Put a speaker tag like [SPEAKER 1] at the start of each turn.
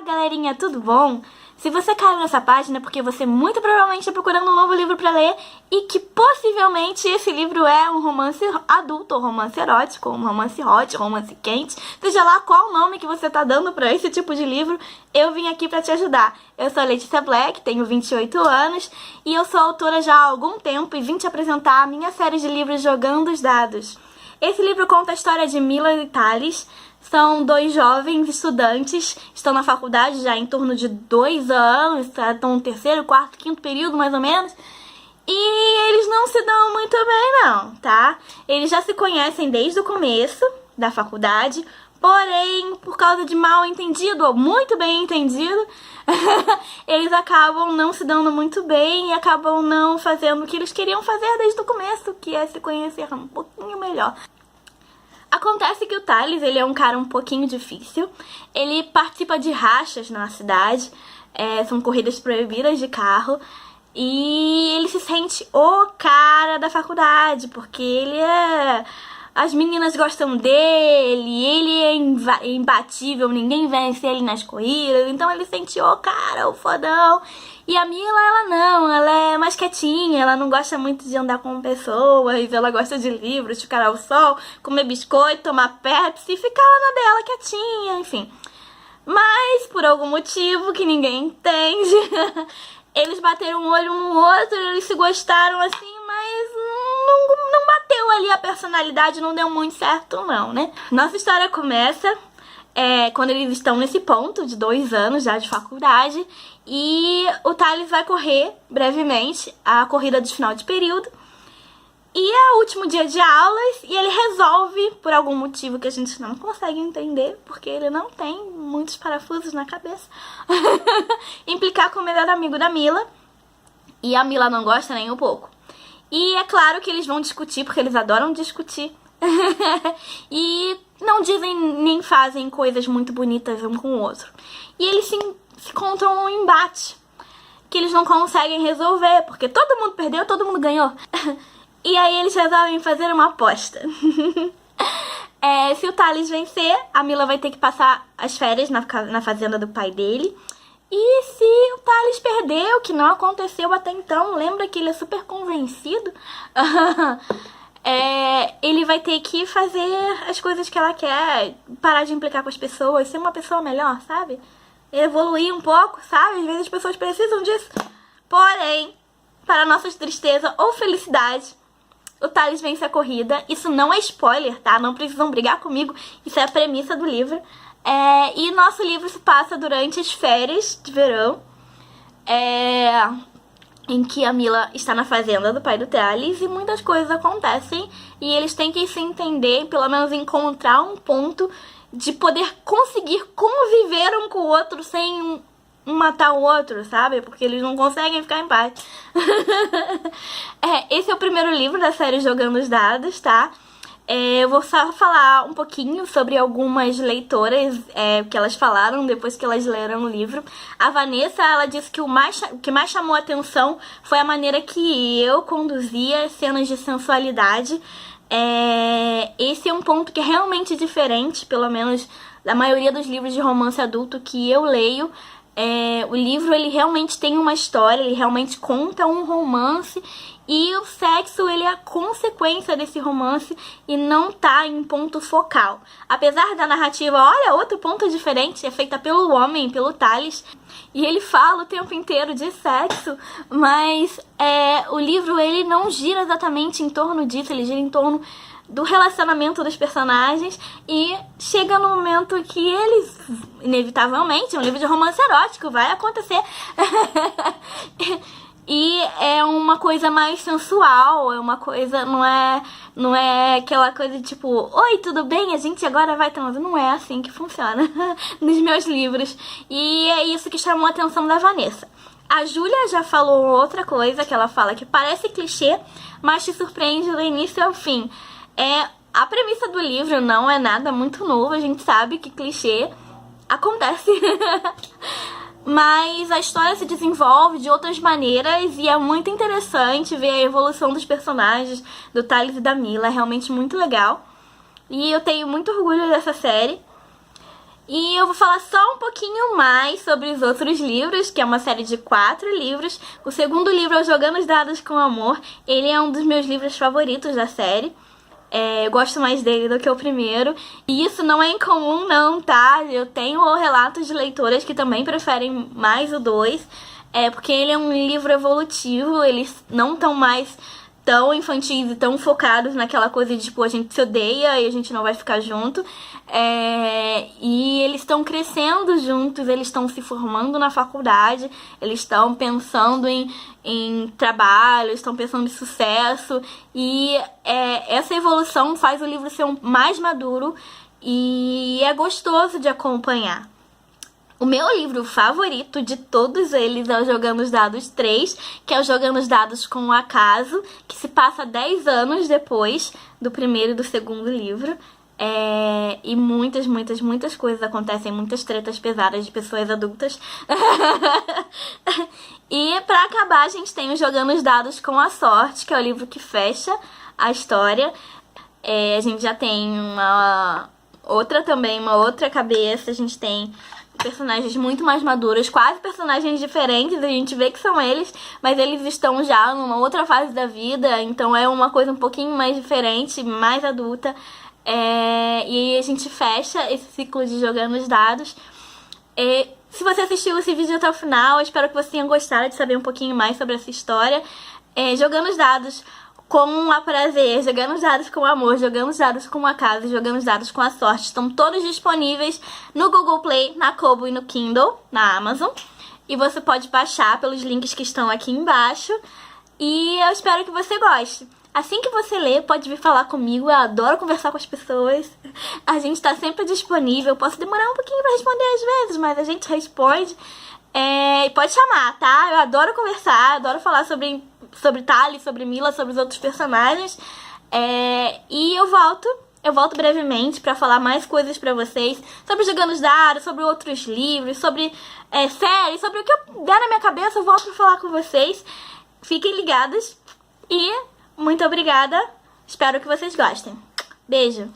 [SPEAKER 1] galerinha, tudo bom? Se você caiu nessa página é porque você muito provavelmente está procurando um novo livro para ler e que possivelmente esse livro é um romance adulto, ou romance erótico, ou um romance hot, romance quente, seja lá qual nome que você tá dando para esse tipo de livro, eu vim aqui para te ajudar. Eu sou a Letícia Black, tenho 28 anos e eu sou autora já há algum tempo e vim te apresentar a minha série de livros Jogando os Dados. Esse livro conta a história de Mila e Thales. São dois jovens estudantes, estão na faculdade já em torno de 2 anos, estão no terceiro, quarto, quinto período mais ou menos. E eles não se dão muito bem não, tá? Eles já se conhecem desde o começo da faculdade, porém, por causa de mal entendido, ou muito bem entendido, eles acabam não se dando muito bem e acabam não fazendo o que eles queriam fazer desde o começo, que é se conhecer um pouquinho melhor. Acontece que o Thales, ele é um cara um pouquinho difícil, ele participa de rachas na cidade, são corridas proibidas de carro, e ele se sente o cara da faculdade, porque ele as meninas gostam dele, ele é imbatível, ninguém vence ele nas corridas, então ele sente o cara, o fodão. E a Mila, ela não, ela é mais quietinha, ela não gosta muito de andar com pessoas, ela gosta de livros, ficar ao sol, comer biscoito, tomar Pepsi e ficar lá na dela quietinha, enfim. Mas, por algum motivo que ninguém entende, eles bateram um olho no outro, eles se gostaram assim, mas não bateu ali a personalidade, não deu muito certo não, né? Nossa história começa quando eles estão nesse ponto de 2 anos já de faculdade e o Thales vai correr brevemente a corrida de final de período e é o último dia de aulas e ele resolve, por algum motivo que a gente não consegue entender, porque ele não tem muitos parafusos na cabeça, implicar com o melhor amigo da Mila e a Mila não gosta nem um pouco. E é claro que eles vão discutir, porque eles adoram discutir. E não dizem nem fazem coisas muito bonitas um com o outro. E eles se encontram um embate que eles não conseguem resolver, porque todo mundo perdeu, todo mundo ganhou. E aí eles resolvem fazer uma aposta. Se o Thales vencer, a Mila vai ter que passar as férias na fazenda do pai dele. E se o Thales perder, o que não aconteceu até então, lembra que ele é super convencido, ele vai ter que fazer as coisas que ela quer, parar de implicar com as pessoas, ser uma pessoa melhor, sabe? Evoluir um pouco, sabe? Às vezes as pessoas precisam disso. Porém, para nossa tristeza ou felicidade, o Thales vence a corrida. Isso não é spoiler, tá? Não precisam brigar comigo, isso é a premissa do livro. E nosso livro se passa durante as férias de verão, em que a Mila está na fazenda do pai do Thales e muitas coisas acontecem e eles têm que se entender, pelo menos encontrar um ponto de poder conseguir conviver um com o outro sem um matar o outro, sabe? Porque eles não conseguem ficar em paz. Esse é o primeiro livro da série Jogando os Dados, tá? Eu vou só falar um pouquinho sobre algumas leitoras que elas falaram depois que elas leram o livro. A Vanessa, ela disse que o que mais chamou a atenção foi a maneira que eu conduzia cenas de sensualidade. Esse é um ponto que é realmente diferente, pelo menos da maioria dos livros de romance adulto que eu leio. O livro, ele realmente tem uma história, ele realmente conta um romance e o sexo, ele é a consequência desse romance e não tá em ponto focal. Apesar da narrativa, olha, outro ponto diferente, é feita pelo homem, pelo Thales, e ele fala o tempo inteiro de sexo, mas o livro, ele não gira exatamente em torno disso, ele gira em torno do relacionamento dos personagens e chega no momento que eles, inevitavelmente, é um livro de romance erótico, vai acontecer. E é uma coisa mais sensual, é uma coisa, não é aquela coisa tipo, oi, tudo bem, a gente agora vai transar. Não é assim que funciona nos meus livros. E é isso que chamou a atenção da Vanessa. A Júlia já falou outra coisa, que ela fala que parece clichê, mas te surpreende do início ao fim. A premissa do livro não é nada muito novo, a gente sabe que clichê acontece. Mas a história se desenvolve de outras maneiras e é muito interessante ver a evolução dos personagens, do Thales e da Mila, é realmente muito legal. E eu tenho muito orgulho dessa série. E eu vou falar só um pouquinho mais sobre os outros livros, que é uma série de 4 livros. O segundo livro é o Jogando os Dados com Amor. Ele é um dos meus livros favoritos da série. Eu gosto mais dele do que o primeiro. E isso não é incomum não, tá? Eu tenho relatos de leitoras que também preferem mais o 2. Porque ele é um livro evolutivo. Eles não estão mais tão infantis e tão focados naquela coisa de, tipo, a gente se odeia e a gente não vai ficar junto. E eles estão crescendo juntos, eles estão se formando na faculdade, eles estão pensando em trabalho, estão pensando em sucesso. E essa evolução faz o livro ser mais maduro e é gostoso de acompanhar. O meu livro favorito de todos eles é o Jogando os Dados 3, que é o Jogando os Dados com o Acaso, que se passa 10 anos depois do primeiro e do segundo livro. E muitas coisas acontecem, muitas tretas pesadas de pessoas adultas. E pra acabar a gente tem o Jogando os Dados com a Sorte, que é o livro que fecha a história. A gente já tem uma outra cabeça, a gente tem personagens muito mais maduros, quase personagens diferentes, a gente vê que são eles, mas eles estão já numa outra fase da vida, então é uma coisa um pouquinho mais diferente, mais adulta. E a gente fecha esse ciclo de Jogando os Dados. Se você assistiu esse vídeo até o final, eu espero que você tenha gostado de saber um pouquinho mais sobre essa história. Jogando os Dados com a prazer, Jogando os Dados com amor, Jogando os Dados com a casa, Jogando os Dados com a sorte, estão todos disponíveis no Google Play, na Kobo e no Kindle, na Amazon. E você pode baixar pelos links que estão aqui embaixo. E eu espero que você goste. Assim que você ler, pode vir falar comigo, eu adoro conversar com as pessoas. A gente tá sempre disponível, posso demorar um pouquinho pra responder às vezes, mas a gente responde. E pode chamar, tá? Eu adoro conversar, adoro falar sobre Tali, sobre Mila, sobre os outros personagens. E eu volto brevemente pra falar mais coisas pra vocês. Sobre Jogando os Dados, sobre outros livros, sobre séries, sobre o que eu der na minha cabeça, eu volto pra falar com vocês. Fiquem ligados e muito obrigada. Espero que vocês gostem. Beijo!